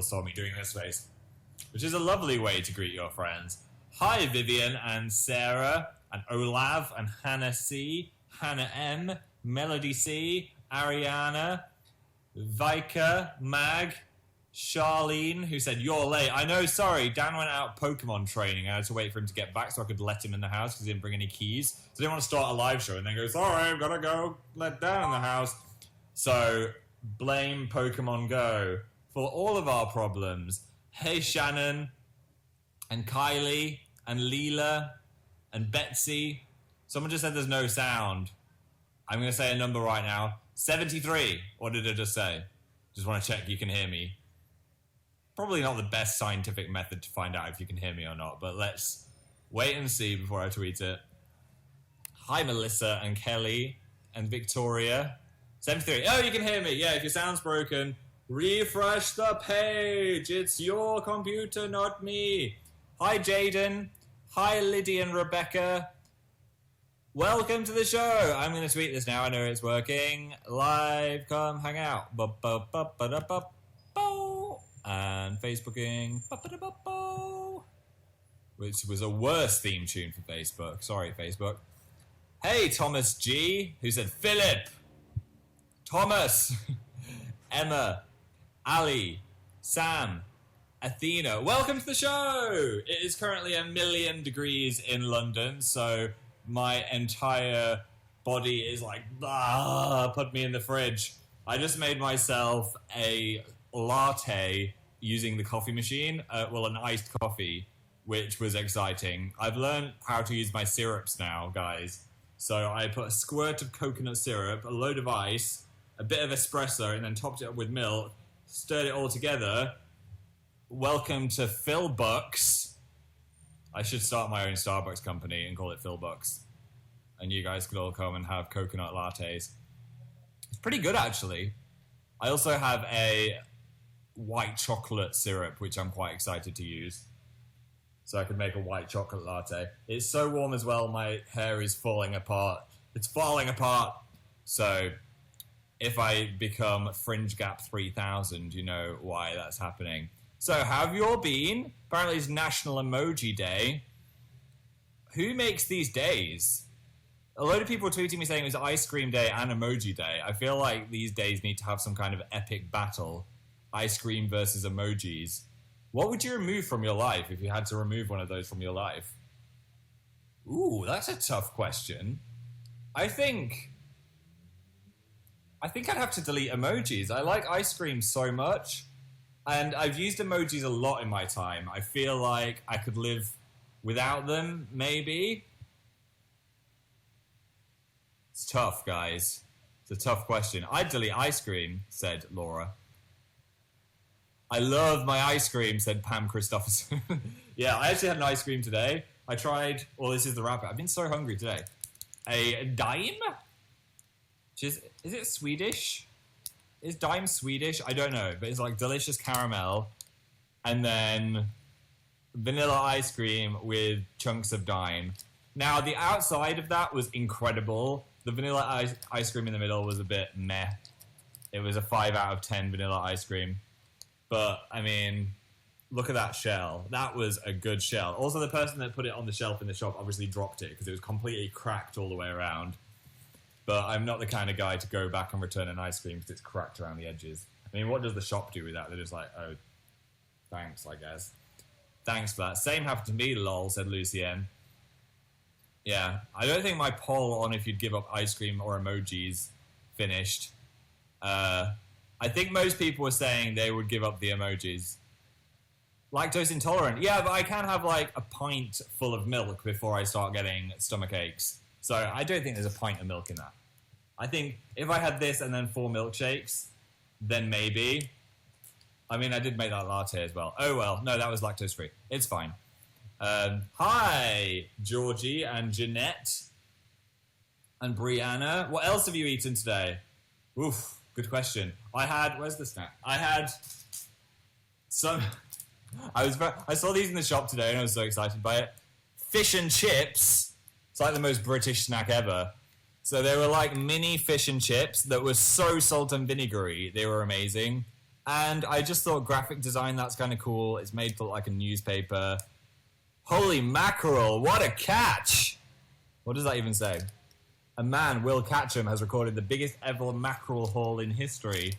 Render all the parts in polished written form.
saw me doing this face, which is a lovely way to greet your friends. Hi, Vivian and Sarah and Olav and Hannah C, Hannah M, Melody C, Ariana, Vika, Mag, Charlene, who said, "You're late." I know, sorry. Dan went out Pokemon training. I had to wait for him to get back so I could let him in the house because he didn't bring any keys. So I didn't want to start a live show and then go, "Sorry, I've got to go let Dan in the house." So, blame Pokemon Go for all of our problems. Hey, Shannon, and Kylie, and Leela, and Betsy. Someone just said there's no sound. I'm going to say a number right now. 73. What did I just say? Just want to check you can hear me. Probably not the best scientific method to find out if you can hear me or not, but let's wait and see before I tweet it. Hi, Melissa and Kelly and Victoria. 73. Oh, you can hear me. Yeah, if your sound's broken, refresh the page. It's your computer, not me. Hi, Jaden. Hi, Lydia and Rebecca. Welcome to the show. I'm going to tweet this now. I know it's working. Live, come hang out. And Facebooking. Which was a worse theme tune for Facebook. Sorry, Facebook. Hey, Thomas G, who said Philip. Thomas. Emma. Ali. Sam. Athena, welcome to the show! It is currently 1,000,000 degrees in London, so my entire body is like, put me in the fridge. I just made myself a latte using the coffee machine, an iced coffee, which was exciting. I've learned how to use my syrups now, guys. So I put a squirt of coconut syrup, a load of ice, a bit of espresso, and then topped it up with milk, stirred it all together. Welcome to Philbucks. I should start my own Starbucks company and call it Philbucks. And you guys could all come and have coconut lattes. It's pretty good, actually. I also have a white chocolate syrup, which I'm quite excited to use. So I could make a white chocolate latte. It's so warm as well, my hair is falling apart. It's falling apart. So if I become Fringe Gap 3000, you know why that's happening. So, how have you all been? Apparently it's National Emoji Day. Who makes these days? A load of people were tweeting me saying it was Ice Cream Day and Emoji Day. I feel like these days need to have some kind of epic battle. Ice cream versus emojis. What would you remove from your life if you had to remove one of those from your life? Ooh, that's a tough question. I think I'd have to delete emojis. I like ice cream so much. And I've used emojis a lot in my time. I feel like I could live without them, maybe. It's tough, guys. It's a tough question. I'd delete ice cream, said Laura. I love my ice cream, said Pam Christopherson. Yeah, I actually had an ice cream today. I tried, this is the wrapper. I've been so hungry today. A dime? Is it Swedish? Is Dime Swedish? I don't know, but it's like delicious caramel and then vanilla ice cream with chunks of Dime. Now, the outside of that was incredible. The vanilla ice cream in the middle was a bit meh. It was a 5 out of 10 vanilla ice cream. But, I mean, look at that shell. That was a good shell. Also, the person that put it on the shelf in the shop obviously dropped it because it was completely cracked all the way around. But I'm not the kind of guy to go back and return an ice cream because it's cracked around the edges. I mean, what does the shop do with that? They're just like, oh, thanks, I guess. Thanks for that. Same happened to me, lol, said Lucien. Yeah, I don't think my poll on if you'd give up ice cream or emojis finished. I think most people were saying they would give up the emojis. Lactose intolerant. Yeah, but I can have like a pint full of milk before I start getting stomach aches. So I don't think there's a pint of milk in that. I think if I had this and then 4 milkshakes, then maybe. I mean, I did make that latte as well. Oh, well. No, that was lactose free. It's fine. Hi, Georgie and Jeanette and Brianna. What else have you eaten today? Oof, good question. Where's the snack? I had some... I saw these in the shop today and I was so excited by it. Fish and chips. It's like the most British snack ever. So they were like mini fish and chips that were so salt and vinegary. They were amazing. And I just thought graphic design, that's kind of cool. It's made to look like a newspaper. Holy mackerel, what a catch! What does that even say? A man, Will Catcham, has recorded the biggest ever mackerel haul in history.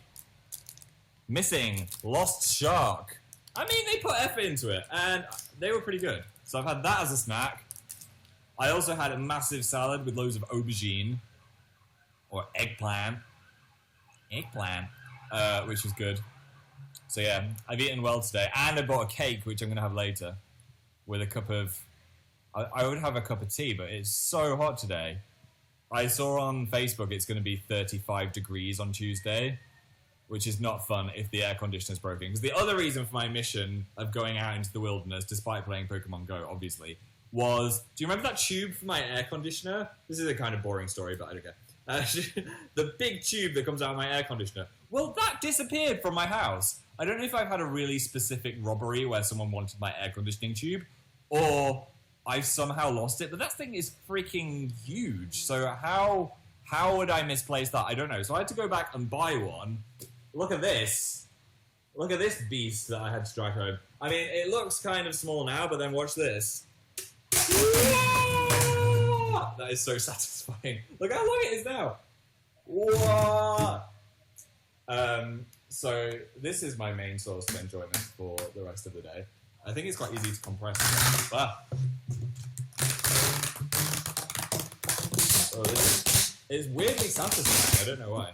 Missing, lost shark. I mean, they put effort into it, and they were pretty good. So I've had that as a snack. I also had a massive salad with loads of aubergine. Or eggplant. Which was good. So yeah, I've eaten well today. And I bought a cake, which I'm going to have later. With a cup of... I would have a cup of tea, but it's so hot today. I saw on Facebook it's going to be 35 degrees on Tuesday, which is not fun if the air conditioner's broken. Because the other reason for my mission of going out into the wilderness, despite playing Pokemon Go, obviously, was... Do you remember that tube for my air conditioner? This is a kind of boring story, but I don't care. The big tube that comes out of my air conditioner. Well, that disappeared from my house. I don't know if I've had a really specific robbery where someone wanted my air conditioning tube, or I've somehow lost it, but that thing is freaking huge. So how would I misplace that? I don't know. So I had to go back and buy one. Look at this. Look at this beast that I had to drag home. I mean, it looks kind of small now, but then watch this. That is so satisfying. Look how long it is now. Whoa. So this is my main source of enjoyment for the rest of the day. I think it's quite easy to compress. So this is weirdly satisfying. I don't know why.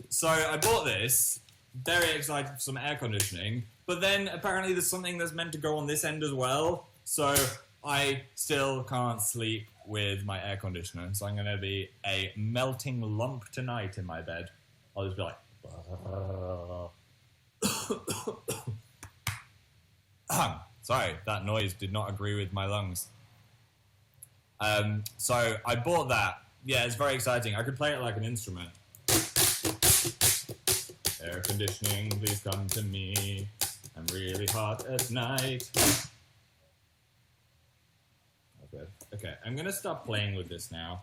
So I bought this. Very excited for some air conditioning. But then apparently there's something that's meant to go on this end as well. So I still can't sleep with my air conditioner, so I'm going to be a melting lump tonight in my bed. I'll just be like... Sorry, that noise did not agree with my lungs. So I bought that. Yeah, it's very exciting. I could play it like an instrument. Air conditioning, please come to me. I'm really hot at night. Okay, I'm going to stop playing with this now.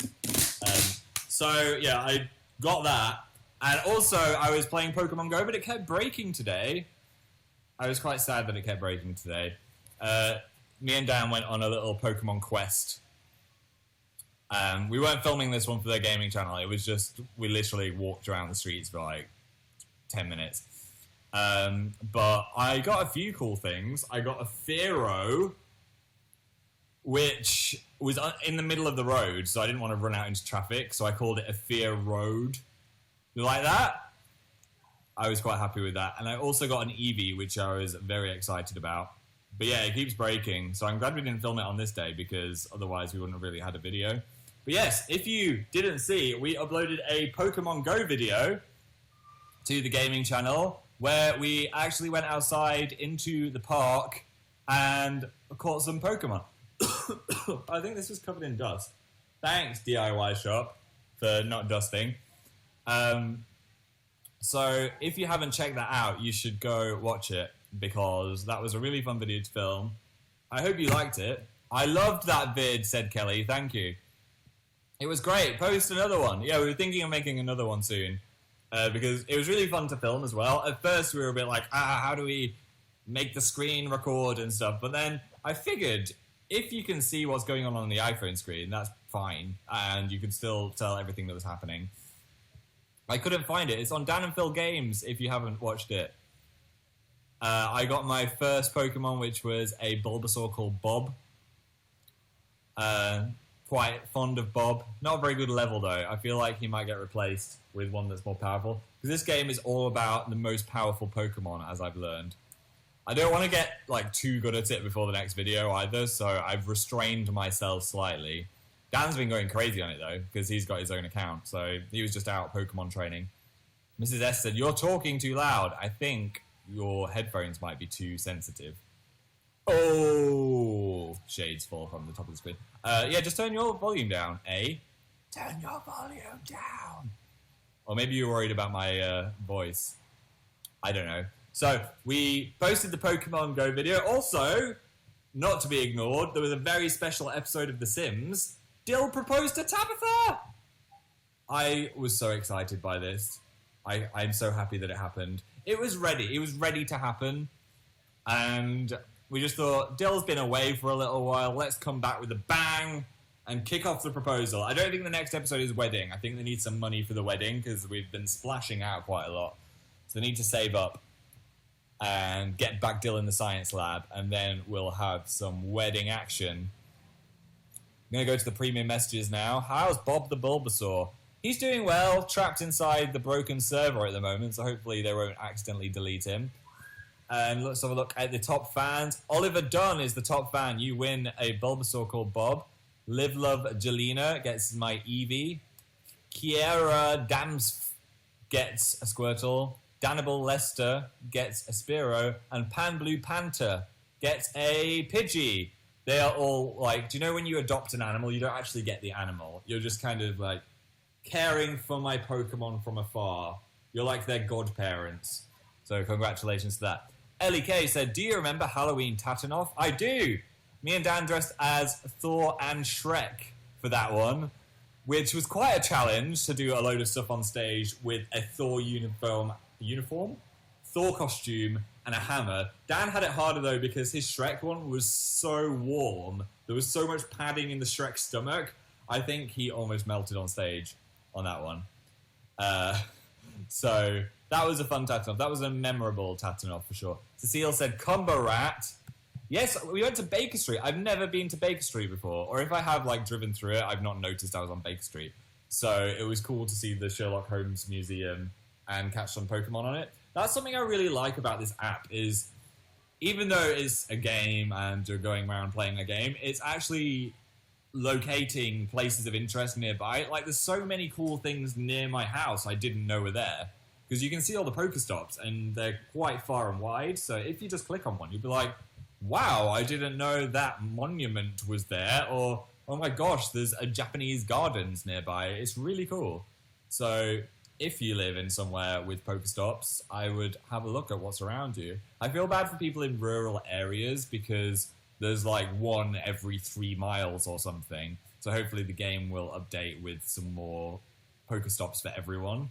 So, yeah, I got that. And also, I was playing Pokemon Go, but it kept breaking today. I was quite sad that it kept breaking today. Me and Dan went on a little Pokemon quest. We weren't filming this one for their gaming channel. It was just, we literally walked around the streets for like 10 minutes. But I got a few cool things. I got a Fearow, which was in the middle of the road, so I didn't want to run out into traffic, so I called it a Fear Road. You like that? I was quite happy with that. And I also got an Eevee, which I was very excited about. But yeah, it keeps breaking, so I'm glad we didn't film it on this day, because otherwise we wouldn't have really had a video. But yes, if you didn't see, we uploaded a Pokemon Go video to the gaming channel, where we actually went outside into the park and caught some Pokemon. I think this was covered in dust. Thanks, DIY shop, for not dusting. So if you haven't checked that out, you should go watch it, because that was a really fun video to film. I hope you liked it. I loved that vid, said Kelly. Thank you. It was great. Post another one. Yeah, we were thinking of making another one soon, because it was really fun to film as well. At first, we were a bit like, how do we make the screen record and stuff? But then I figured, if you can see what's going on the iPhone screen, that's fine, and you can still tell everything that was happening. I couldn't find it. It's on Dan and Phil Games, if you haven't watched it. I got my first Pokemon, which was a Bulbasaur called Bob. Quite fond of Bob. Not a very good level, though. I feel like he might get replaced with one that's more powerful. Because this game is all about the most powerful Pokemon, as I've learned. I don't want to get too good at it before the next video either, so I've restrained myself slightly. Dan's been going crazy on it though, because he's got his own account, so he was just out Pokemon training. Mrs. S said, "You're talking too loud. I think your headphones might be too sensitive." Oh, shades fall from the top of the screen. Yeah, just turn your volume down, eh? Turn your volume down. Or maybe you're worried about my voice. I don't know. So, we posted the Pokemon Go video. Also, not to be ignored, there was a very special episode of The Sims. Dill proposed to Tabitha! I was so excited by this. I'm so happy that it happened. It was ready. It was ready to happen. And we just thought, Dill's been away for a little while. Let's come back with a bang and kick off the proposal. I don't think the next episode is wedding. I think they need some money for the wedding because we've been splashing out quite a lot. So they need to save up and get back Dill in the science lab. And then we'll have some wedding action. I'm going to go to the premium messages now. How's Bob the Bulbasaur? He's doing well, trapped inside the broken server at the moment, so hopefully they won't accidentally delete him. And let's have a look at the top fans. Oliver Dunn is the top fan. You win a Bulbasaur called Bob. Live Love Jelena gets my Eevee. Kiera Damsf gets a Squirtle. Danable Lester gets a Spearow. And Pan Blue Panther gets a Pidgey. They are all like, do you know when you adopt an animal, you don't actually get the animal. You're just kind of like caring for my Pokemon from afar. You're like their godparents. So congratulations to that. Ellie K said, do you remember Halloween Tatanoff? I do. Me and Dan dressed as Thor and Shrek for that one, which was quite a challenge to do a load of stuff on stage with a Thor uniform, Thor costume, and a hammer. Dan had it harder though because his Shrek one was so warm. There was so much padding in the Shrek stomach. I think he almost melted on stage on that one. So that was a fun Tatanoff. That was a memorable Tatanoff for sure. Cecile said, Combo Rat. Yes, we went to Baker Street. I've never been to Baker Street before. Or if I have like driven through it, I've not noticed I was on Baker Street. So it was cool to see the Sherlock Holmes Museum and catch some Pokemon on it. That's something I really like about this app is even though it's a game and you're going around playing a game, it's actually locating places of interest nearby. Like there's so many cool things near my house I didn't know were there. Because you can see all the Pokestops and they're quite far and wide. So if you just click on one, you'd be like, wow, I didn't know that monument was there. Or, oh my gosh, there's a Japanese gardens nearby. It's really cool. So if you live in somewhere with Pokestops, I would have a look at what's around you. I feel bad for people in rural areas because there's like one every 3 miles or something. So hopefully the game will update with some more Pokestops for everyone.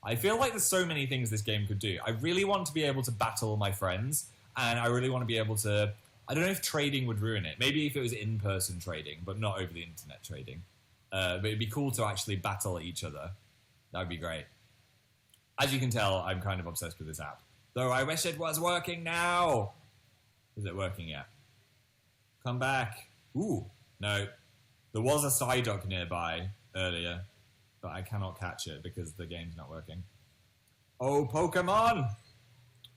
I feel like there's so many things this game could do. I really want to be able to battle my friends, and I really want to be able to... I don't know if trading would ruin it. Maybe if it was in-person trading, but not over the internet trading. But it'd be cool to actually battle each other. That would be great. As you can tell, I'm kind of obsessed with this app. Though I wish it was working now! Is it working yet? Come back. Ooh, no. There was a Psyduck nearby earlier, but I cannot catch it because the game's not working. Oh, Pokemon!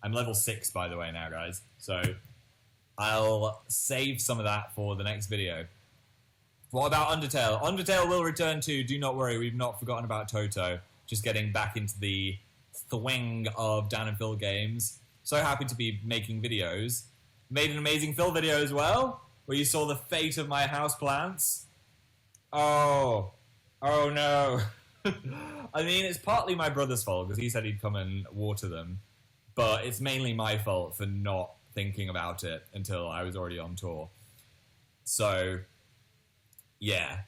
I'm level 6, by the way, now, guys. So I'll save some of that for the next video. What about Undertale? Undertale will return too. Do not worry. We've not forgotten about Toto. Just getting back into the swing of Dan and Phil games. So happy to be making videos. Made an amazing Phil video as well, where you saw the fate of my houseplants. Oh no. I mean, it's partly my brother's fault because he said he'd come and water them, but it's mainly my fault for not thinking about it until I was already on tour. So, yeah,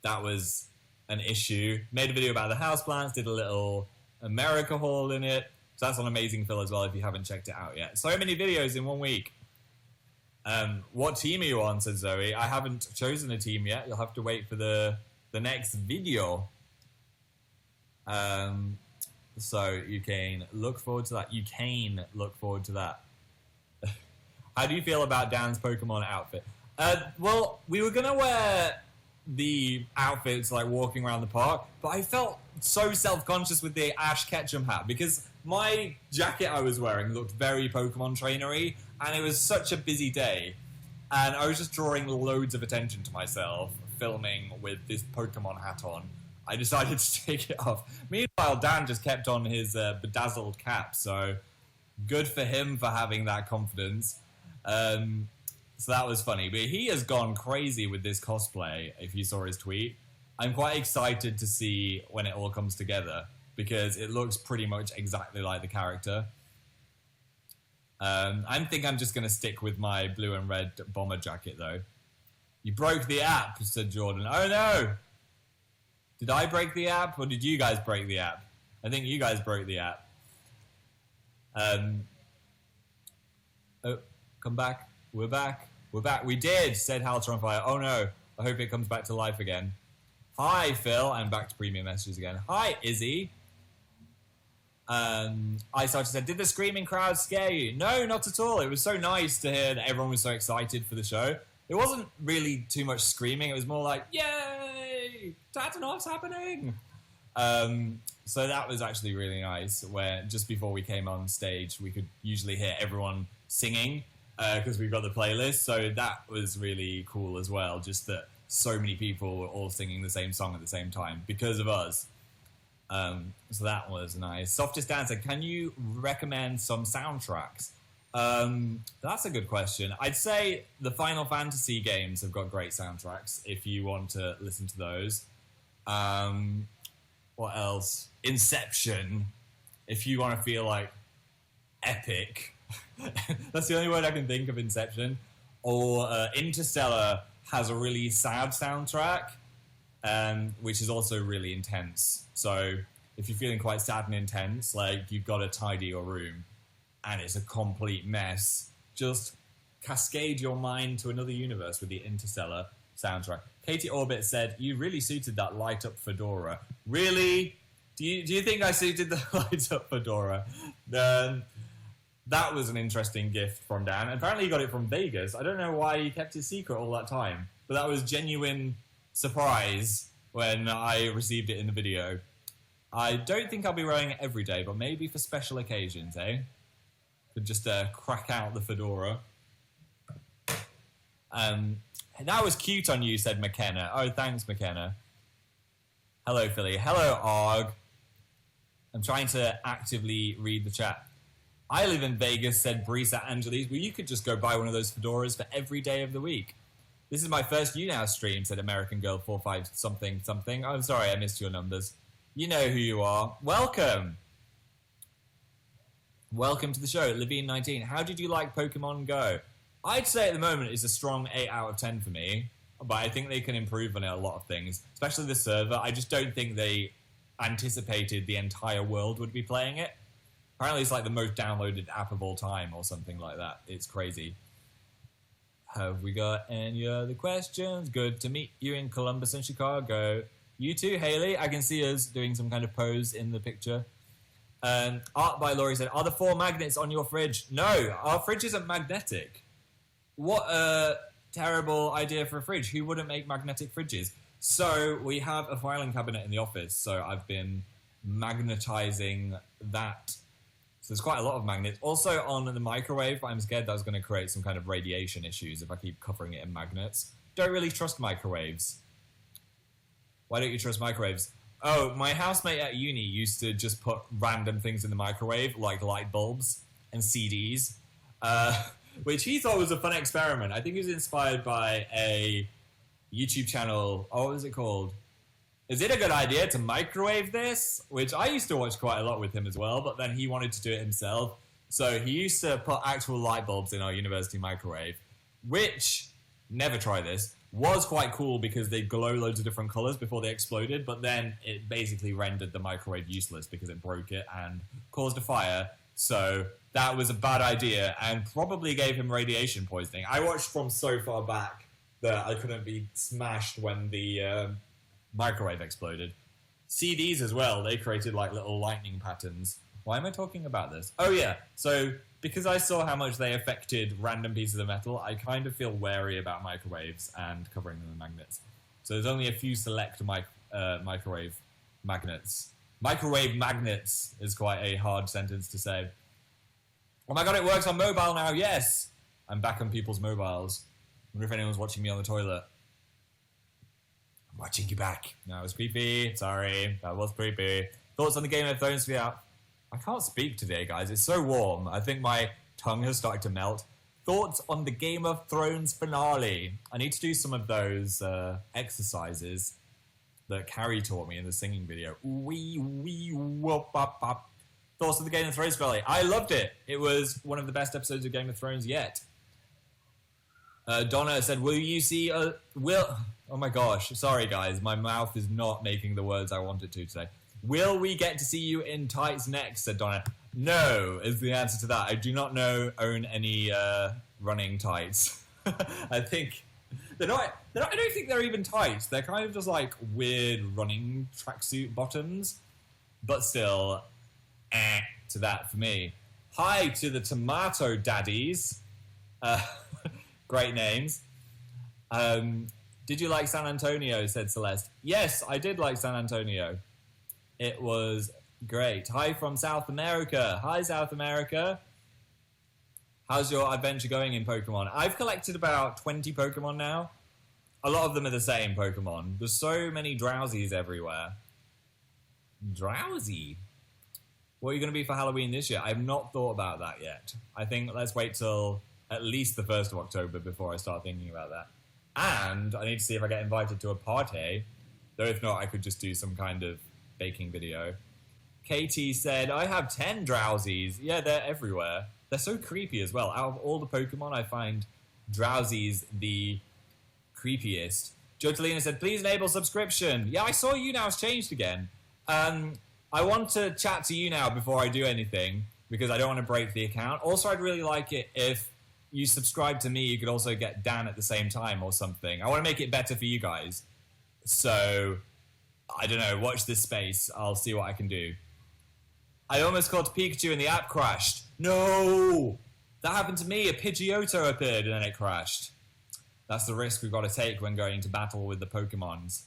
that was an issue. Made a video about the houseplants, did a little America haul in it. So that's on Amazing Phil as well if you haven't checked it out yet. So many videos in 1 week. What team are you on, said Zoe. I haven't chosen a team yet. You'll have to wait for the next video. So you can look forward to that. You can look forward to that. How do you feel about Dan's Pokemon outfit? Well, we were going to wear the outfits like walking around the park, but I felt so self-conscious with the Ash Ketchum hat because my jacket I was wearing looked very Pokemon trainery, and it was such a busy day, and I was just drawing loads of attention to myself filming with this Pokemon hat on. I decided to take it off. Meanwhile, Dan just kept on his bedazzled cap, so good for him for having that confidence. So that was funny. But he has gone crazy with this cosplay, if you saw his tweet. I'm quite excited to see when it all comes together, because it looks pretty much exactly like the character. I think I'm just going to stick with my blue and red bomber jacket, though. You broke the app, said Jordan. Oh, no! Did I break the app, or did you guys break the app? I think you guys broke the app. Oh, come back. We're back. We're back. We did, said Halter on Fire. Oh no, I hope it comes back to life again. Hi, Phil. I'm back to premium messages again. Hi, Izzy. I started said, did the screaming crowd scare you? No, not at all. It was so nice to hear that everyone was so excited for the show. It wasn't really too much screaming. It was more like, yay, Tatanov's happening. So that was actually really nice, where just before we came on stage, we could usually hear everyone singing because we've got the playlist. So that was really cool as well, just that so many people were all singing the same song at the same time because of us. So that was nice. Softest Dancer, can you recommend some soundtracks? That's a good question. I'd say the Final Fantasy games have got great soundtracks if you want to listen to those. What else? Inception, if you want to feel like epic. That's the only word I can think of, Inception. Or Interstellar has a really sad soundtrack, which is also really intense. So if you're feeling quite sad and intense, like you've got to tidy your room and it's a complete mess, just cascade your mind to another universe with the Interstellar soundtrack. Katie Orbit said, you really suited that light up fedora. Really? Do you think I suited the light up fedora? That was an interesting gift from Dan. Apparently he got it from Vegas. I don't know why he kept it secret all that time, but that was genuine surprise when I received it in the video. I don't think I'll be wearing it every day, but maybe for special occasions, eh? Could just crack out the fedora. That was cute on you, said McKenna. Oh, thanks, McKenna. Hello, Philly. Hello, Arg. I'm trying to actively read the chat. I live in Vegas, said Brisa Angeles. Well, you could just go buy one of those fedoras for every day of the week. This is my first YouNow stream, said American Girl 45 something something. I'm sorry, I missed your numbers. You know who you are. Welcome. Welcome to the show, Levine19. How did you like Pokemon Go? I'd say at the moment it's a strong 8 out of 10 for me, but I think they can improve on it a lot of things, especially the server. I just don't think they anticipated the entire world would be playing it. Apparently it's like the most downloaded app of all time or something like that. It's crazy. Have we got any other questions? Good to meet you in Columbus and Chicago. You too, Haley. I can see us doing some kind of pose in the picture. Art by Laurie said, are the 4 magnets on your fridge? No, our fridge isn't magnetic. What a terrible idea for a fridge. Who wouldn't make magnetic fridges? So we have a filing cabinet in the office. So I've been magnetizing that. So there's quite a lot of magnets. Also on the microwave, but I'm scared that's going to create some kind of radiation issues if I keep covering it in magnets. Don't really trust microwaves. Why don't you trust microwaves? Oh, my housemate at uni used to just put random things in the microwave, like light bulbs and CDs, which he thought was a fun experiment. I think he was inspired by a YouTube channel. Oh, what was it called? Is it a good idea to microwave this? Which I used to watch quite a lot with him as well, but then he wanted to do it himself. So he used to put actual light bulbs in our university microwave, which, never try this, was quite cool because they glow loads of different colors before they exploded, but then it basically rendered the microwave useless because it broke it and caused a fire. So that was a bad idea and probably gave him radiation poisoning. I watched from so far back that I couldn't be smashed when the microwave exploded. CDs as well, they created like little lightning patterns. Why am I talking about this? Oh yeah, so because I saw how much they affected random pieces of metal, I kind of feel wary about microwaves and covering them in magnets. So there's only a few select microwave magnets. Microwave magnets is quite a hard sentence to say. Oh my god, it works on mobile now, yes! I'm back on people's mobiles. I wonder if anyone's watching me on the toilet. I'm watching you back. No, it was creepy. Sorry, that was creepy. Thoughts on the Game of Thrones VR? I can't speak today, guys. It's so warm. I think my tongue has started to melt. Thoughts on the Game of Thrones finale? I need to do some of those exercises that Carrie taught me in the singing video. Wee, wee, whoop, up, up. Thoughts on the Game of Thrones finale? I loved it. It was one of the best episodes of Game of Thrones yet. Donna said, will you see... Oh my gosh. Sorry, guys. My mouth is not making the words I want it to today. Will we get to see you in tights next, said Donna. No, is the answer to that. I do not own any running tights. I think they're not, I don't think they're even tights. They're kind of just like weird running tracksuit bottoms. But still, to that for me. Hi to the Tomato Daddies. Great names. Did you like San Antonio, said Celeste. Yes, I did like San Antonio. It was great. Hi from South America. Hi, South America. How's your adventure going in Pokemon? I've collected about 20 Pokemon now. A lot of them are the same Pokemon. There's so many Drowsies everywhere. Drowsy? What are you going to be for Halloween this year? I have not thought about that yet. I think let's wait till at least the 1st of October before I start thinking about that. And I need to see if I get invited to a party. Though if not, I could just do some kind of baking video. Katie said, I have 10 Drowsies. Yeah, they're everywhere. They're so creepy as well. Out of all the Pokemon, I find Drowsies the creepiest. Jotalina said, please enable subscription. Yeah, I saw YouNow's changed again. I want to chat to you now before I do anything, because I don't want to break the account. Also, I'd really like it if you subscribe to me, you could also get Dan at the same time or something. I want to make it better for you guys. So, I don't know, watch this space. I'll see what I can do. I almost caught Pikachu and the app crashed. No! That happened to me. A Pidgeotto appeared and then it crashed. That's the risk we've got to take when going to battle with the Pokemons.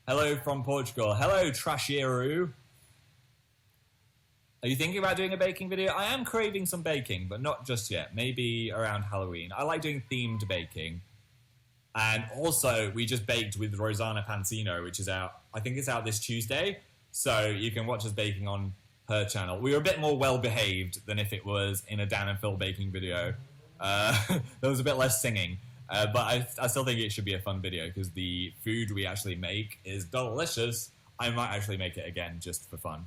Hello from Portugal. Hello, Trashieru. Are you thinking about doing a baking video? I am craving some baking, but not just yet. Maybe around Halloween. I like doing themed baking. And also, we just baked with Rosanna Pansino, which is out, I think it's out this Tuesday. So you can watch us baking on her channel. We were a bit more well-behaved than if it was in a Dan and Phil baking video. There was a bit less singing. But I still think it should be a fun video because the food we actually make is delicious. I might actually make it again just for fun.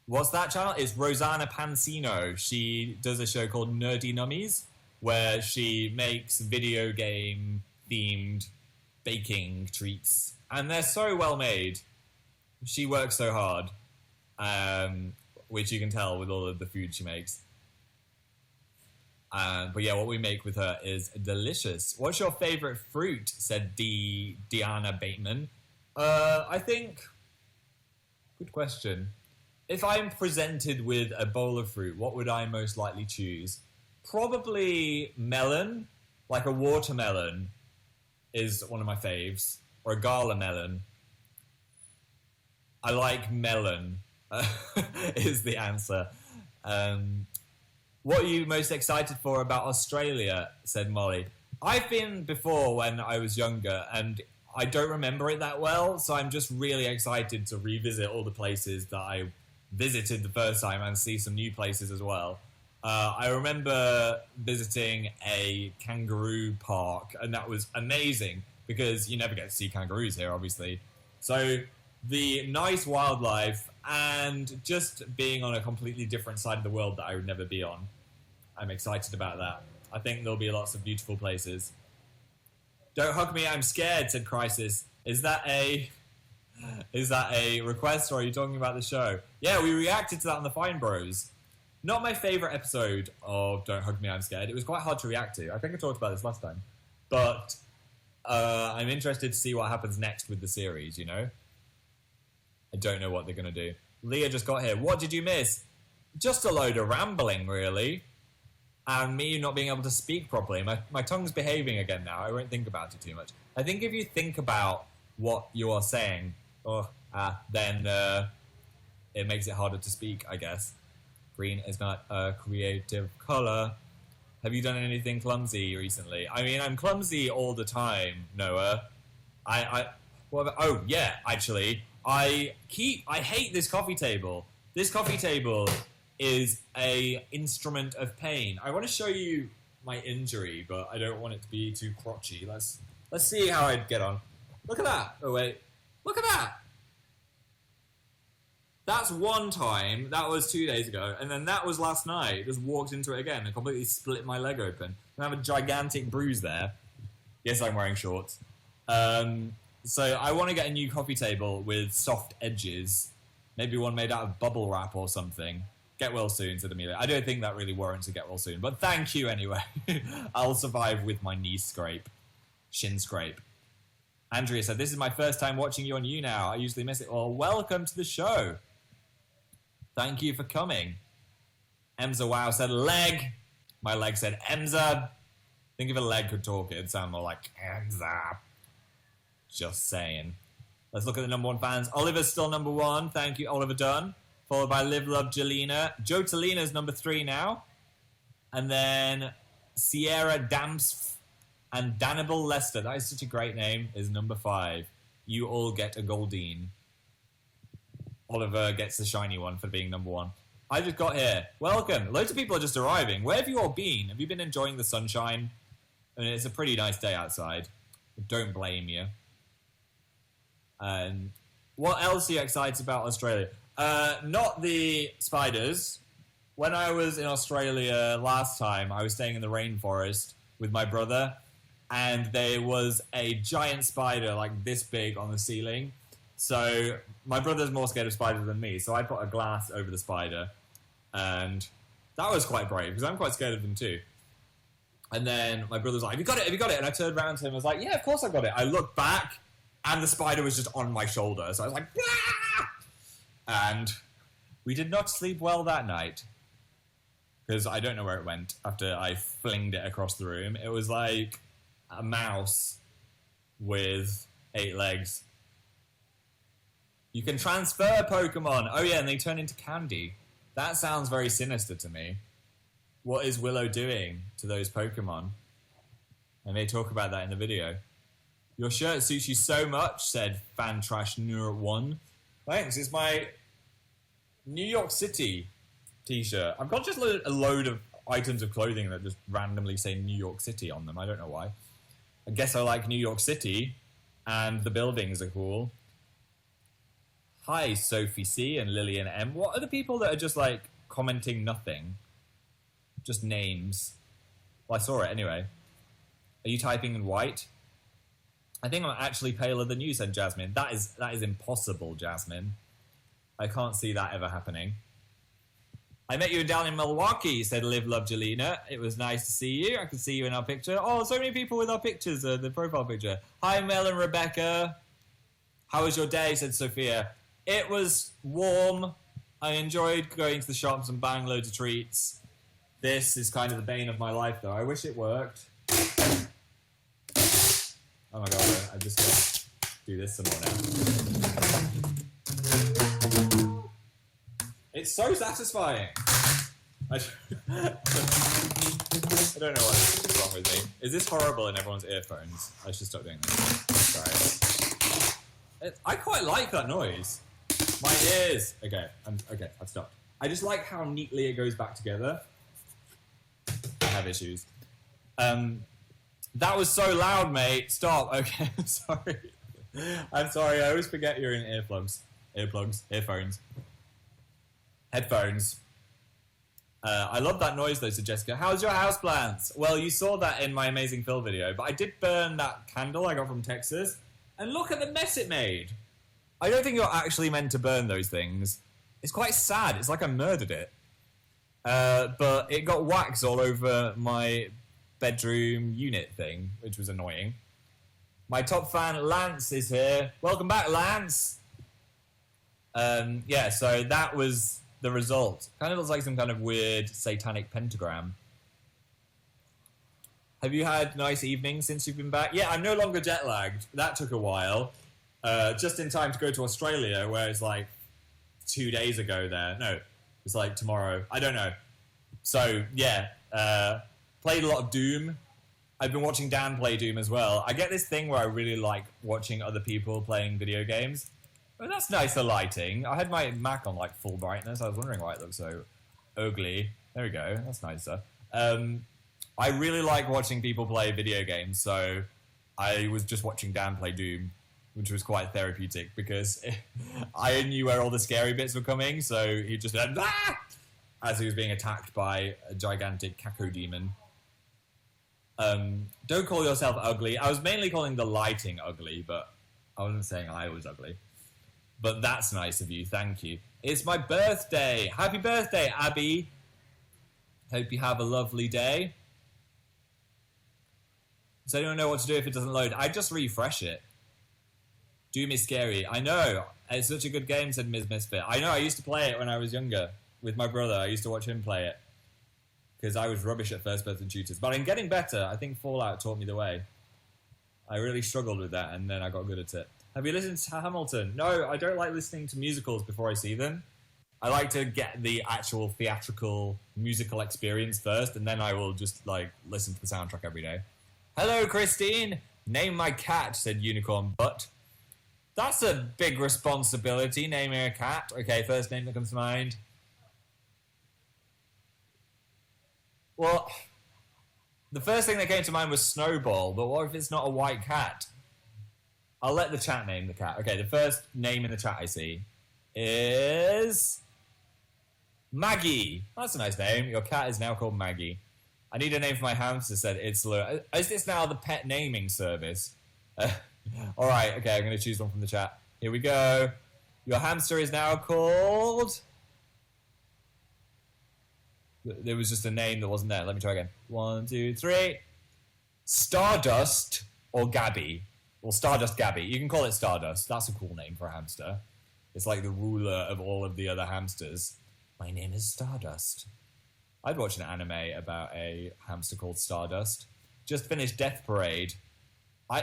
What's that channel? It's Rosanna Pansino. She does a show called Nerdy Nummies, where she makes video game themed baking treats. And they're so well made. She works so hard, which you can tell with all of the food she makes. But yeah, what we make with her is delicious. What's your favorite fruit? Said Deanna Bateman. I think, good question. If I'm presented with a bowl of fruit, what would I most likely choose? Probably melon, like a watermelon is one of my faves, or a gala melon. I like melon, is the answer. What are you most excited for about Australia? Said Molly. I've been before when I was younger, and I don't remember it that well, so I'm just really excited to revisit all the places that I visited the first time and see some new places as well. I remember visiting a kangaroo park, and that was amazing because you never get to see kangaroos here, obviously. So the nice wildlife and just being on a completely different side of the world that I would never be on. I'm excited about that. I think there'll be lots of beautiful places. Don't hug me, I'm scared, said Crisis. Is that a request, or are you talking about the show? Yeah, we reacted to that on the Fine Bros. Not my favourite episode of Don't Hug Me, I'm Scared. It was quite hard to react to. I think I talked about this last time. But I'm interested to see what happens next with the series, you know? I don't know what they're going to do. Leah just got here. What did you miss? Just a load of rambling, really. And me not being able to speak properly. My tongue's behaving again now. I won't think about it too much. I think if you think about what you are saying, then it makes it harder to speak, I guess. Green is not a creative color. Have you done anything clumsy recently? I mean, I'm clumsy all the time, Noah. Oh, yeah, actually. I hate this coffee table. This coffee table is a instrument of pain. I want to show you my injury, but I don't want it to be too crotchy. Let's see how I'd get on. Look at that. Oh, wait. Look at that. That's one time. That was 2 days ago. And then that was last night. Just walked into it again and completely split my leg open. I have a gigantic bruise there. Yes, I'm wearing shorts. So I want to get a new coffee table with soft edges. Maybe one made out of bubble wrap or something. Get well soon, said Amelia. I don't think that really warrants a get well soon, but thank you anyway. I'll survive with my knee scrape. Shin scrape. Andrea said, this is my first time watching you on YouNow. I usually miss it. Well, welcome to the show. Thank you for coming. Emza Wow said leg. My leg said Emza. Think if a leg could talk, it'd sound more like Emza. Just saying. Let's look at the number one fans. Oliver's still number one. Thank you, Oliver Dunn. Followed by Live Love Jelena. Joe Talina's number 3 now. And then Sierra Damsf and Danable Lester. That is such a great name. Is number 5. You all get a Goldine. Oliver gets the shiny one for being number 1. I just got here. Welcome. Loads of people are just arriving. Where have you all been? Have you been enjoying the sunshine? I mean, it's a pretty nice day outside. Don't blame you. What else are you excited about Australia? Not the spiders. When I was in Australia last time, I was staying in the rainforest with my brother, and there was a giant spider like this big on the ceiling. So my brother's more scared of spiders than me, so I put a glass over the spider, and that was quite brave because I'm quite scared of them too. And then my brother was like, have you got it? Have you got it? And I turned around to him and was like, yeah, of course I got it. I looked back, and the spider was just on my shoulder. So I was like, ah! And we did not sleep well that night. Because I don't know where it went after I flinged it across the room. It was like a mouse with 8 legs. You can transfer Pokemon. Oh yeah, and they turn into candy. That sounds very sinister to me. What is Willow doing to those Pokemon? And they talk about that in the video. Your shirt suits you so much, said Fantrash Nur 1. Thanks, it's my New York City t-shirt. I've got just a load of items of clothing that just randomly say New York City on them. I don't know why. I guess I like New York City, and the buildings are cool. Hi, Sophie C and Lillian M. What are the people that are just, like, commenting nothing? Just names. Well, I saw it anyway. Are you typing in white? I think I'm actually paler than you, said Jasmine. That is impossible, Jasmine. I can't see that ever happening. I met you down in Milwaukee, said Live Love Jelena. It was nice to see you. I could see you in our picture. Oh, so many people with our pictures, the profile picture. Hi, Mel and Rebecca. How was your day, said Sophia. It was warm. I enjoyed going to the shops and buying loads of treats. This is kind of the bane of my life, though. I wish it worked. Oh my god, I just got to do this some more now. It's so satisfying. I don't know what's wrong with me. Is this horrible in everyone's earphones? I should stop doing this. Sorry. I quite like that noise. My ears. Okay, I've stopped. I just like how neatly it goes back together. I have issues. That was so loud, mate. Stop. Okay, I'm sorry. I'm sorry. I always forget you're in earplugs. Earphones. Headphones. I love that noise, though, said Jessica. How's your houseplants? Well, you saw that in my Amazing Phil video, but I did burn that candle I got from Texas, and look at the mess it made. I don't think you're actually meant to burn those things. It's quite sad. It's like I murdered it. But it got wax all over my bedroom unit thing, which was annoying. My top fan, Lance, is here. Welcome back, Lance. Yeah, so that was the result. Kind of looks like some kind of weird satanic pentagram. Have you had nice evenings since you've been back? Yeah, I'm no longer jet lagged. That took a while. Just in time to go to Australia, where it's like 2 days ago there. No, it's like tomorrow. I don't know. So, yeah. Played a lot of Doom. I've been watching Dan play Doom as well. I get this thing where I really like watching other people playing video games. But that's nicer lighting. I had my Mac on like full brightness. I was wondering why it looked so ugly. There we go. That's nicer. I really like watching people play video games, so I was just watching Dan play Doom, which was quite therapeutic because I knew where all the scary bits were coming, so he just went, ah! As he was being attacked by a gigantic cacodemon. Don't call yourself ugly. I was mainly calling the lighting ugly, but I wasn't saying I was ugly. But that's nice of you. Thank you. It's my birthday. Happy birthday, Abby. Hope you have a lovely day. Does anyone know what to do if it doesn't load? I just refresh it. Do Me Scary. I know. It's such a good game, said Ms. Misfit. I know. I used to play it when I was younger with my brother. I used to watch him play it because I was rubbish at first-person shooters. But I'm getting better. I think Fallout taught me the way. I really struggled with that, and then I got good at it. Have you listened to Hamilton? No, I don't like listening to musicals before I see them. I like to get the actual theatrical musical experience first, and then I will just like listen to the soundtrack every day. Hello, Christine. Name my cat, said Unicorn Butt. That's a big responsibility, naming a cat. Okay, first name that comes to mind. Well, the first thing that came to mind was Snowball, but what if it's not a white cat? I'll let the chat name the cat. Okay, the first name in the chat I see is Maggie. That's a nice name. Your cat is now called Maggie. I need a name for my hamster, said It's Lou. Is this now the pet naming service? All right, okay, I'm going to choose one from the chat. Here we go. Your hamster is now called... There was just a name that wasn't there. Let me try again. 1, 2, 3. Stardust or Gabby. Well, Stardust Gabby. You can call it Stardust. That's a cool name for a hamster. It's like the ruler of all of the other hamsters. My name is Stardust. I'd watch an anime about a hamster called Stardust. Just finished Death Parade.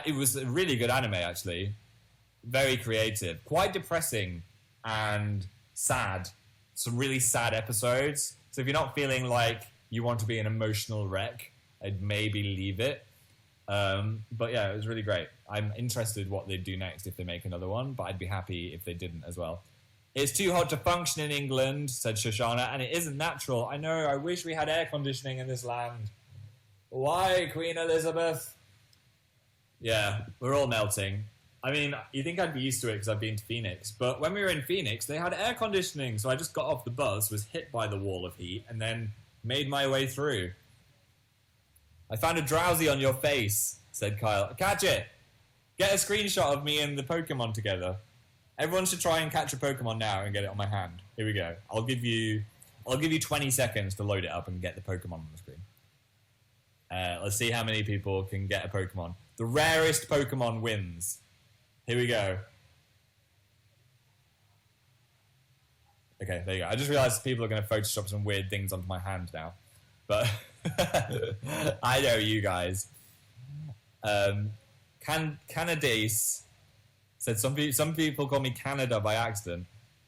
It was a really good anime, actually. Very creative. Quite depressing and sad. Some really sad episodes. So if you're not feeling like you want to be an emotional wreck, I'd maybe leave it. But yeah, it was really great. I'm interested what they'd do next if they make another one, but I'd be happy if they didn't as well. It's too hot to function in England, said Shoshana, and it isn't natural. I know, I wish we had air conditioning in this land. Why, Queen Elizabeth? Yeah, we're all melting. I mean, you think I'd be used to it because I've been to Phoenix, but when we were in Phoenix, they had air conditioning, so I just got off the bus, was hit by the wall of heat, and then made my way through. I found a drowsy on your face, said Kyle. Catch it! Get a screenshot of me and the Pokemon together. Everyone should try and catch a Pokemon now and get it on my hand. Here we go. I'll give you 20 seconds to load it up and get the Pokemon on the screen. Let's see how many people can get a Pokemon. The rarest Pokemon wins. Here we go. Okay, there you go. I just realized people are going to Photoshop some weird things onto my hand now. But I know you guys. Canadice said some people call me Canada by accident.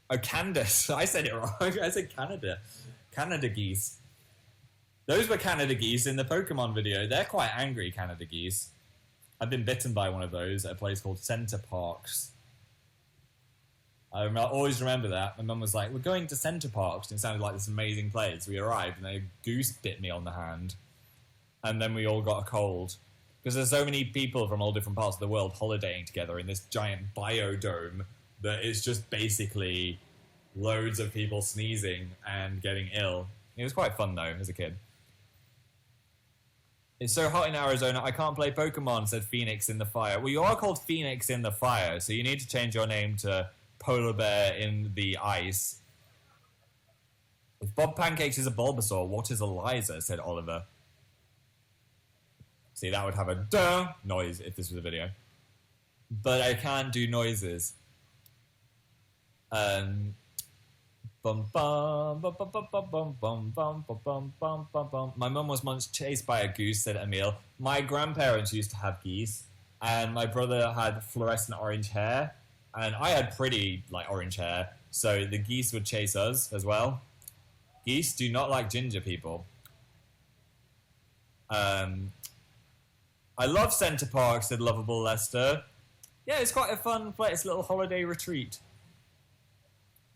Oh, Candace. I said it wrong. I said Canada. Canada geese. Those were Canada geese in the Pokemon video. They're quite angry, Canada geese. I've been bitten by one of those at a place called Center Parks. I always remember that. My mum was like, we're going to Center Parks. And it sounded like this amazing place. We arrived and a goose bit me on the hand. And then we all got a cold. Because there's so many people from all different parts of the world holidaying together in this giant biodome that is just basically loads of people sneezing and getting ill. It was quite fun, though, as a kid. It's so hot in Arizona, I can't play Pokemon, said Phoenix in the Fire. Well, you are called Phoenix in the Fire, so you need to change your name to Polar Bear in the Ice. If Bob Pancakes is a Bulbasaur, what is Eliza, said Oliver. See, that would have a duh noise if this was a video. But I can't do noises. My mum was once chased by a goose, said Emil. My grandparents used to have geese, and my brother had fluorescent orange hair, and I had pretty orange hair, so the geese would chase us as well. Geese do not like ginger people. I love Center Park, said Lovable Lester. Yeah, it's quite a fun place, little holiday retreat.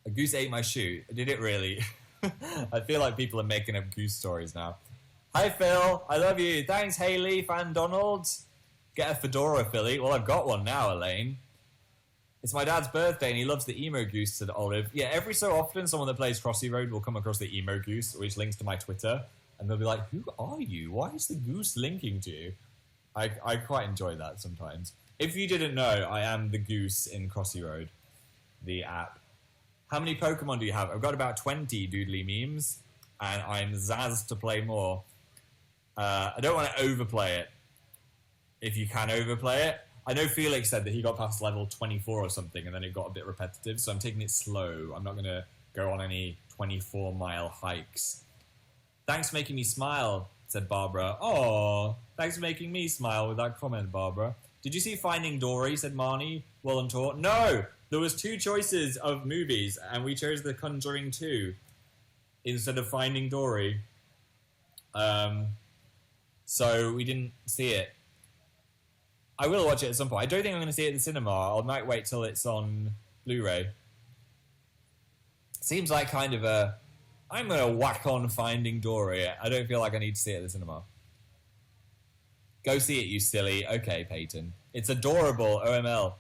A goose ate my shoe. Did it really? I feel like people are making up goose stories now. Hi, Phil. I love you. Thanks, Haley, Fan Donalds. Get a fedora, Philly. Well, I've got one now, Elaine. It's my dad's birthday, and he loves the emo goose, said Olive. Yeah, every so often, someone that plays Crossy Road will come across the emo goose, which links to my Twitter, and they'll be like, who are you? Why is the goose linking to you? I quite enjoy that sometimes. If you didn't know, I am the goose in Crossy Road, the app. How many Pokemon do you have? I've got about 20 doodly memes, and I'm zazzed to play more. I don't want to overplay it. If you can overplay it. I know Felix said that he got past level 24 or something, and then it got a bit repetitive, so I'm taking it slow. I'm not going to go on any 24-mile hikes. Thanks for making me smile, said Barbara. Oh, thanks for making me smile with that comment, Barbara. Did you see Finding Dory, said Marnie, well and taught. No! There was 2 choices of movies, and we chose The Conjuring 2 instead of Finding Dory. So we didn't see it. I will watch it at some point. I don't think I'm going to see it at the cinema. I might wait till it's on Blu-ray. Seems like kind of a... I'm going to whack on Finding Dory. I don't feel like I need to see it at the cinema. Go see it, you silly. Okay, Peyton. It's adorable, OML.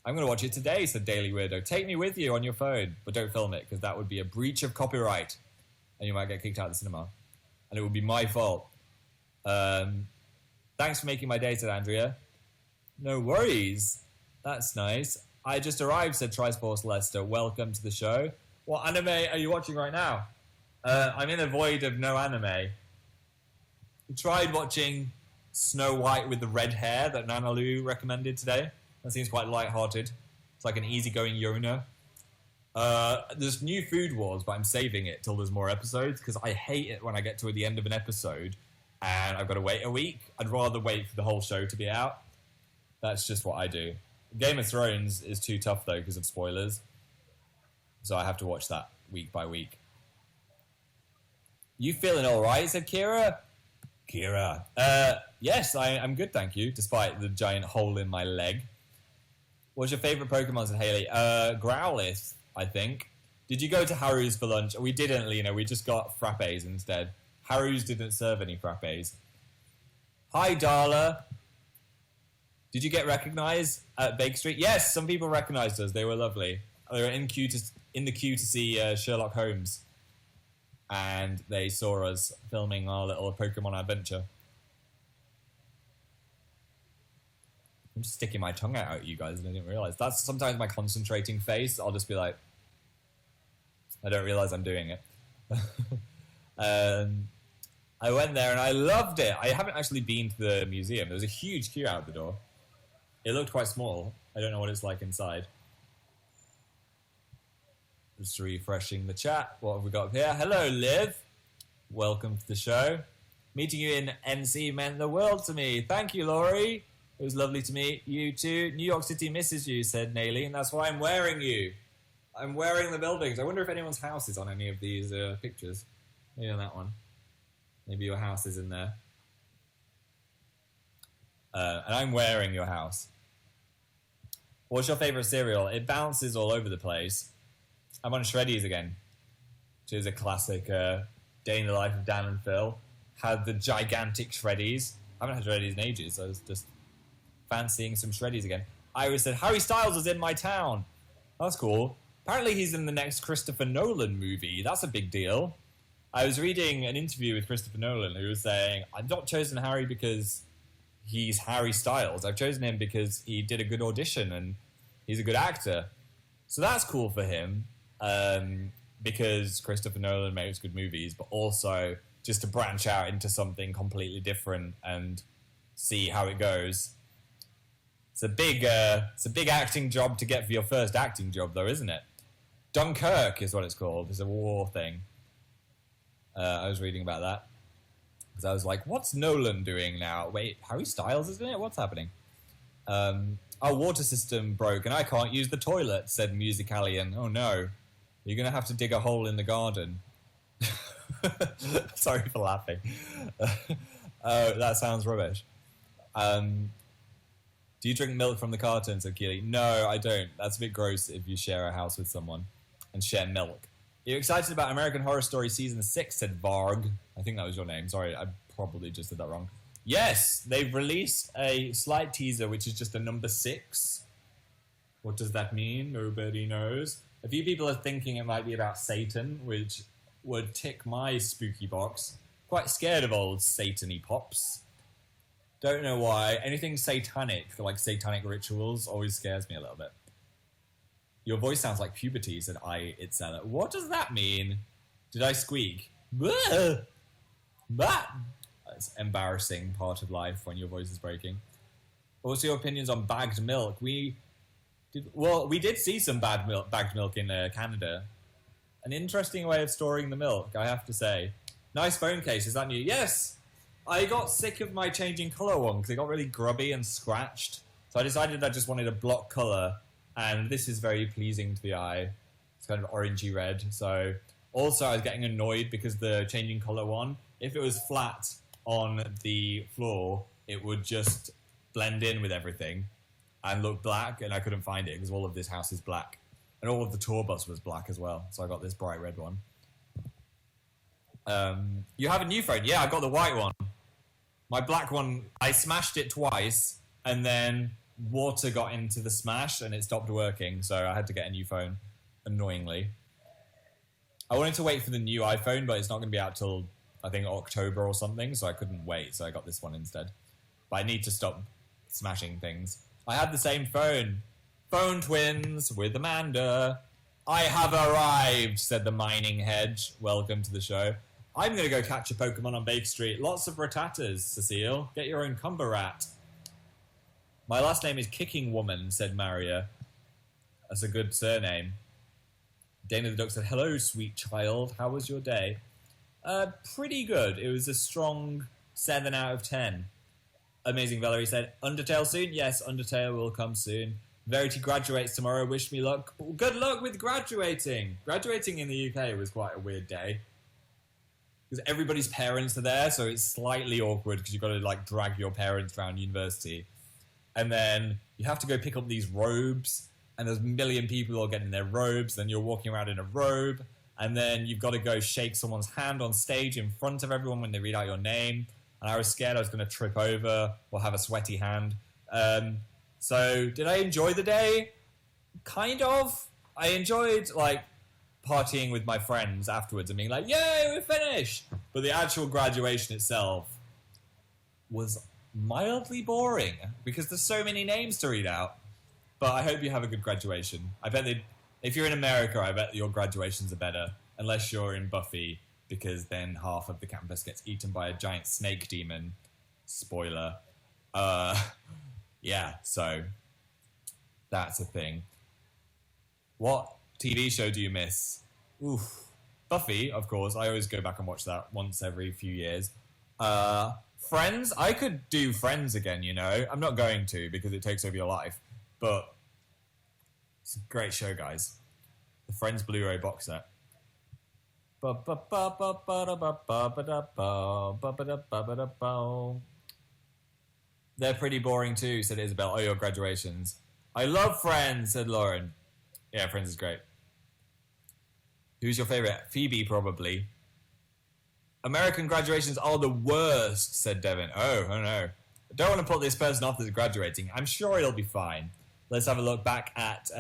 I'm going to watch it today, said Daily Weirdo. Take me with you on your phone, but don't film it, because that would be a breach of copyright, and you might get kicked out of the cinema. And it would be my fault. Thanks for making my day, said Andrea. No worries. That's nice. I just arrived, said Trisports Leicester. Welcome to the show. What anime are you watching right now? I'm in a void of no anime. I tried watching Snow White with the red hair that Nanalu recommended today. That seems quite light-hearted. It's like an easygoing Yona. There's new Food Wars, but I'm saving it till there's more episodes, because I hate it when I get to the end of an episode and I've got to wait a week. I'd rather wait for the whole show to be out. That's just what I do. Game of Thrones is too tough, though, because of spoilers. So I have to watch that week by week. You feeling all right, said Kira? Kira. Yes, I'm good, thank you, despite the giant hole in my leg. What's your favourite Pokemon, said Haley? Growlithe, I think. Did you go to Haru's for lunch? We didn't, Lena. We just got frappes instead. Haru's didn't serve any frappes. Hi, Darla. Did you get recognised at Baker Street? Yes, some people recognised us. They were lovely. They were in the queue to see Sherlock Holmes. And they saw us filming our little Pokemon adventure. I'm just sticking my tongue out at you guys and I didn't realise. That's sometimes my concentrating face. I'll just be like, I don't realise I'm doing it. I went there and I loved it. I haven't actually been to the museum. There was a huge queue out the door. It looked quite small. I don't know what it's like inside. Just refreshing the chat. What have we got up here? Hello, Liv. Welcome to the show. Meeting you in NC meant the world to me. Thank you, Laurie. It was lovely to meet you too. New York City misses you, said Naily, and that's why I'm wearing you. I'm wearing the buildings. I wonder if anyone's house is on any of these pictures. Maybe on that one. Maybe your house is in there. And I'm wearing your house. What's your favourite cereal? It bounces all over the place. I'm on Shreddies again, which is a classic day in the life of Dan and Phil. Had the gigantic Shreddies. I haven't had Shreddies in ages, so I was just fancying some Shreddies again. Iris said, Harry Styles is in my town. That's cool. Apparently he's in the next Christopher Nolan movie. That's a big deal. I was reading an interview with Christopher Nolan who was saying, I've not chosen Harry because he's Harry Styles. I've chosen him because he did a good audition and he's a good actor. So that's cool for him, because Christopher Nolan makes good movies, but also just to branch out into something completely different and see how it goes. It's a big acting job to get for your first acting job, though, isn't it? Dunkirk is what it's called. It's a war thing. I was reading about that. Because I was like, what's Nolan doing now? Wait, Harry Styles is in it? What's happening? Our water system broke and I can't use the toilet, said Musicalian. Oh no. You're going to have to dig a hole in the garden. Sorry for laughing. That sounds rubbish. Do you drink milk from the carton, said Keely? No, I don't. That's a bit gross if you share a house with someone and share milk. You're excited about American Horror Story Season 6, said Varg. I think that was your name. Sorry, I probably just did that wrong. Yes, they've released a slight teaser, which is just a number 6. What does that mean? Nobody knows. A few people are thinking it might be about Satan, which would tick my spooky box. Quite scared of old Satan-y pops. Don't know why. Anything satanic, like satanic rituals, always scares me a little bit. Your voice sounds like puberty, said Itzeller. What does that mean? Did I squeak? That's embarrassing part of life when your voice is breaking. What's your opinions on bagged milk? We did see some bagged milk in Canada. An interesting way of storing the milk, I have to say. Nice phone case, is that new? Yes! I got sick of my changing colour one because it got really grubby and scratched. So I decided I just wanted a block colour, and this is very pleasing to the eye. It's kind of orangey red. So also I was getting annoyed because the changing colour one, if it was flat on the floor, it would just blend in with everything and look black, and I couldn't find it because all of this house is black. And all of the tour bus was black as well. So I got this bright red one. You have a new phone? Yeah, I got the white one. My black one, I smashed it twice, and then water got into the smash, and it stopped working, so I had to get a new phone, annoyingly. I wanted to wait for the new iPhone, but it's not going to be out till, I think, October or something, so I couldn't wait, so I got this one instead. But I need to stop smashing things. I had the same phone. Phone twins with Amanda. I have arrived, said the mining hedge. Welcome to the show. I'm going to go catch a Pokemon on Baker Street. Lots of Rattatas, Cecile. Get your own Cumberrat. My last name is Kicking Woman, said Maria. That's a good surname. Dana the Duck said, hello, sweet child. How was your day? Pretty good. It was a strong 7 out of 10. Amazing Valerie said, Undertale soon? Yes, Undertale will come soon. Verity graduates tomorrow. Wish me luck. Good luck with graduating. Graduating in the UK was quite a weird day. Because everybody's parents are there, so it's slightly awkward because you've got to like drag your parents around university. And then you have to go pick up these robes, and there's a million people all getting their robes, then you're walking around in a robe, and then you've got to go shake someone's hand on stage in front of everyone when they read out your name. And I was scared I was going to trip over or have a sweaty hand. So did I enjoy the day? Kind of. I enjoyed like partying with my friends afterwards and being like, yay, we're finished. But the actual graduation itself was mildly boring because there's so many names to read out. But I hope you have a good graduation. I bet if you're in America, I bet your graduations are better. Unless you're in Buffy, because then half of the campus gets eaten by a giant snake demon. Spoiler. Yeah, so that's a thing. What TV show do you miss? Oof. Buffy, of course. I always go back and watch that once every few years. Friends? I could do Friends again, you know. I'm not going to because it takes over your life. But it's a great show, guys. The Friends Blu-ray box set. They're pretty boring too, said Isabel. Oh, your graduations. I love Friends, said Lauren. Yeah, Friends is great. Who's your favourite? Phoebe, probably. American graduations are the worst, said Devin. Oh no. I don't want to put this person off that's graduating. I'm sure he'll be fine. Let's have a look back at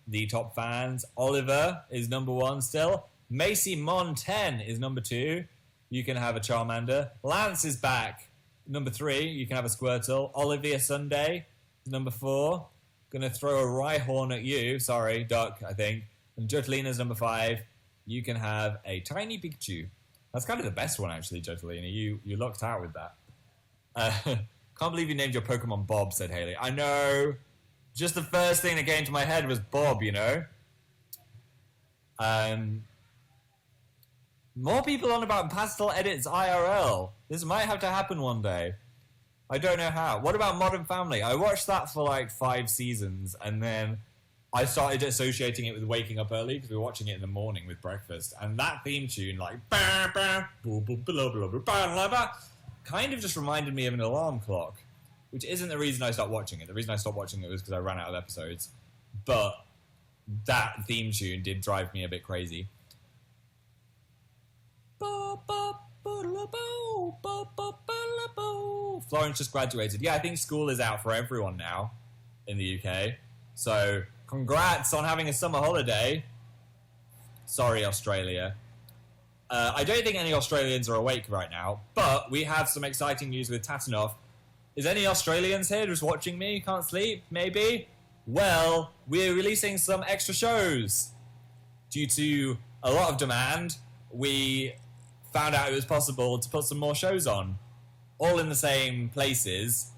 the top fans. Oliver is number 1 still. Macy Mon 10 is number 2. You can have a Charmander. Lance is back. Number 3, you can have a Squirtle. Olivia Sunday is number 4. Gonna throw a Rhyhorn at you. Sorry, Duck, I think. And Jotalina's number 5. You can have a tiny Pikachu. That's kind of the best one, actually, Jotalina. You lucked out with that. Can't believe you named your Pokemon Bob, said Haley. I know. Just the first thing that came to my head was Bob, you know? More people on about Pastel Edits IRL. This might have to happen one day. I don't know how. What about Modern Family? I watched that for like 5 seasons, and then I started associating it with waking up early because we were watching it in the morning with breakfast. And that theme tune, like, kind of just reminded me of an alarm clock, which isn't the reason I stopped watching it. The reason I stopped watching it was because I ran out of episodes. But that theme tune did drive me a bit crazy. Florence just graduated. Yeah, I think school is out for everyone now in the UK. So, congrats on having a summer holiday. Sorry, Australia. I don't think any Australians are awake right now, but we have some exciting news with Tatanoff. Is any Australians here just watching me? Can't sleep? Maybe? Well, we're releasing some extra shows. Due to a lot of demand, we found out it was possible to put some more shows on. All in the same places,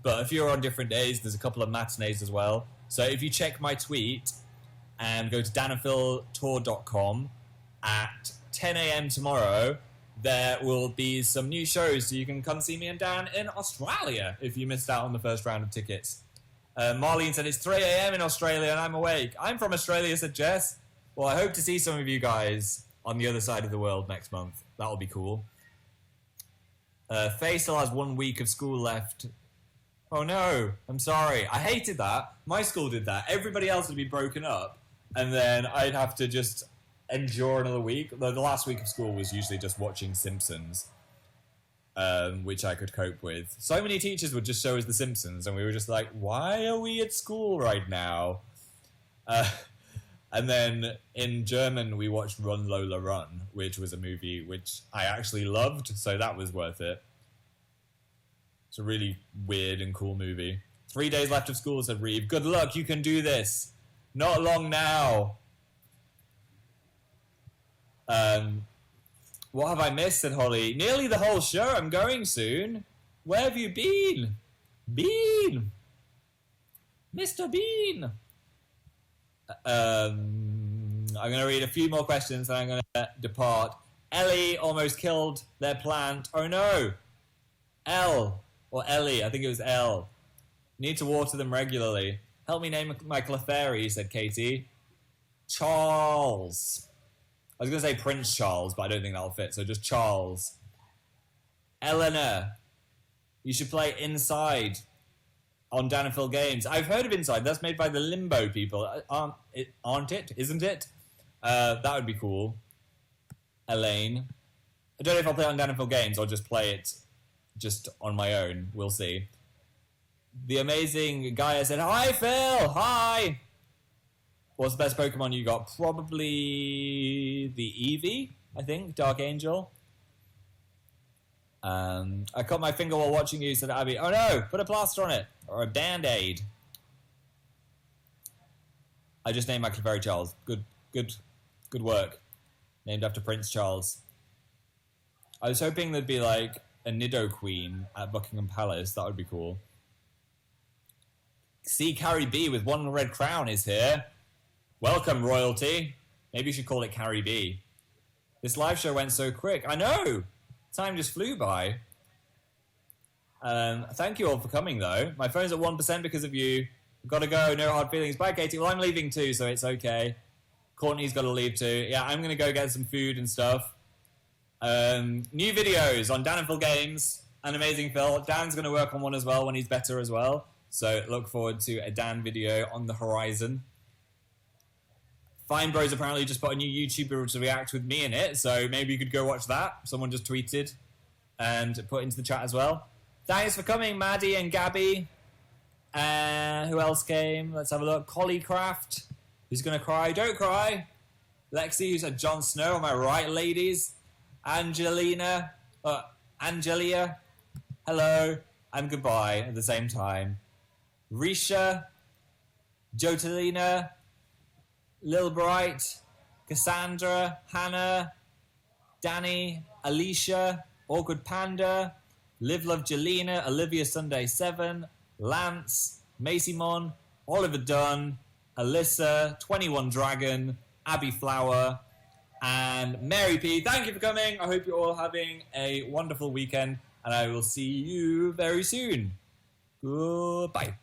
but if you're on different days, there's a couple of matinees as well. So if you check my tweet and go to danandphiltour.com at 10 a.m. tomorrow, there will be some new shows, so you can come see me and Dan in Australia if you missed out on the first round of tickets. Marlene said it's 3 a.m. in Australia and I'm awake. I'm from Australia, said Jess. Well, I hope to see some of you guys on the other side of the world next month. That'll be cool. Faye still has 1 week of school left. Oh no, I'm sorry. I hated that. My school did that. Everybody else would be broken up, and then I'd have to just endure another week. The last week of school was usually just watching Simpsons, which I could cope with. So many teachers would just show us The Simpsons, and we were just like, why are we at school right now? And then in German, we watched Run, Lola, Run, which was a movie which I actually loved, so that was worth it. It's a really weird and cool movie. 3 days left of school, said Reeve. Good luck, you can do this. Not long now. What have I missed, said Holly? Nearly the whole show, I'm going soon. Where have you been? Bean! Mr. Bean! I'm going to read a few more questions and I'm going to depart. Ellie almost killed their plant. Oh no! L. Or Ellie, I think it was L. Need to water them regularly. Help me name my Clefairy, said Katie. Charles. I was going to say Prince Charles, but I don't think that'll fit, so just Charles. Eleanor. You should play Inside on Dan and Phil Games. I've heard of Inside. That's made by the Limbo people. Aren't it? Isn't it? That would be cool. Elaine. I don't know if I'll play it on Dan and Phil Games or just play it just on my own. We'll see. The amazing Gaia said, hi, Phil! Hi! What's the best Pokemon you got? Probably the Eevee, I think. Dark Angel. I cut my finger while watching you, said Abby. Oh no! Put a plaster on it! Or a band-aid. I just named my Clefairy Charles. Good work. Named after Prince Charles. I was hoping there'd be like a Nidoqueen at Buckingham Palace. That would be cool. See, Carrie B with 1 red crown is here. Welcome, royalty. Maybe you should call it Carrie B. This live show went so quick. I know! Time just flew by. Thank you all for coming, though. My phone's at 1% because of you. I've got to go. No hard feelings. Bye, Katie. Well, I'm leaving too, so it's okay. Courtney's got to leave too. Yeah, I'm going to go get some food and stuff. New videos on Dan and Phil Games and Amazing Phil. Dan's going to work on one as well when he's better as well. So look forward to a Dan video on the horizon. Fine Bros apparently just put a new YouTuber to react with me in it, so maybe you could go watch that. Someone just tweeted and put into the chat as well. Thanks for coming, Maddie and Gabby. Who else came? Let's have a look. Collycraft. Who's going to cry? Don't cry. Lexi, who said Jon Snow. Am I right, ladies? Angelia. Hello. And goodbye at the same time. Risha. Jotalina. Lil Bright, Cassandra, Hannah, Danny, Alicia, Awkward Panda, Live Love Jelena, Olivia Sunday 7, Lance, Macy Mon, Oliver Dunn, Alyssa, 21 Dragon, Abby Flower, and Mary P. Thank you for coming. I hope you're all having a wonderful weekend, and I will see you very soon. Goodbye.